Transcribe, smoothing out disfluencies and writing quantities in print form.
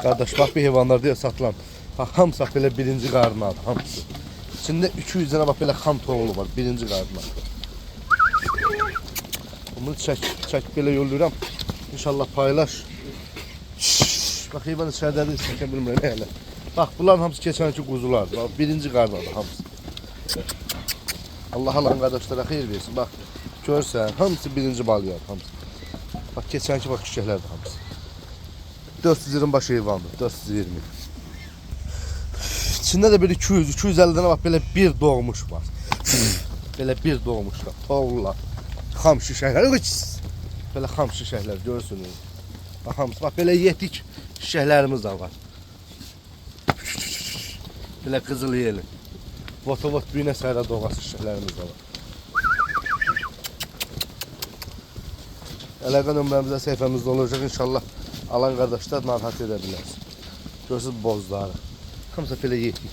Kardeş bak bir heyvanlar diye satılan. Bak hamısı böyle birinci qarnı adı hamısı. İçinde 200 tane bak böyle xam toğulu var birinci qarnı. Bunu çək belə yolluyorum. İnşallah paylaş. Bak heyvan içərdədir çəkə bilmirəm elə. Bak bunların hamısı keçənki quzulardır. Bak birinci qarnı adı hamısı. Allah alan qardaşlara xeyir versin. Bak görsən hamısı birinci balıyadır hamısı. Bak keçənki bak çiçəklərdir hamısı. 420 baş heyvandır 420. İçində də bir 200-250 dənə bak belə bir doğmuş var. Belə bir doğmuşlar. Toğullar. Xam şişəklər. Belə xam şişəklər görürsünüz. Bak hamısı bak belə yetik şişəklərimiz də var. Belə qızıl yeli. Votovot büyünə sərə doğası şişəklərimiz də var. Əlaqə nömrəmizə səhifəmizdə olacaq inşallah. Alan qardaşlar narahat edə bilərsiniz. Görürsünüz bozları. Hamısı belə yetik.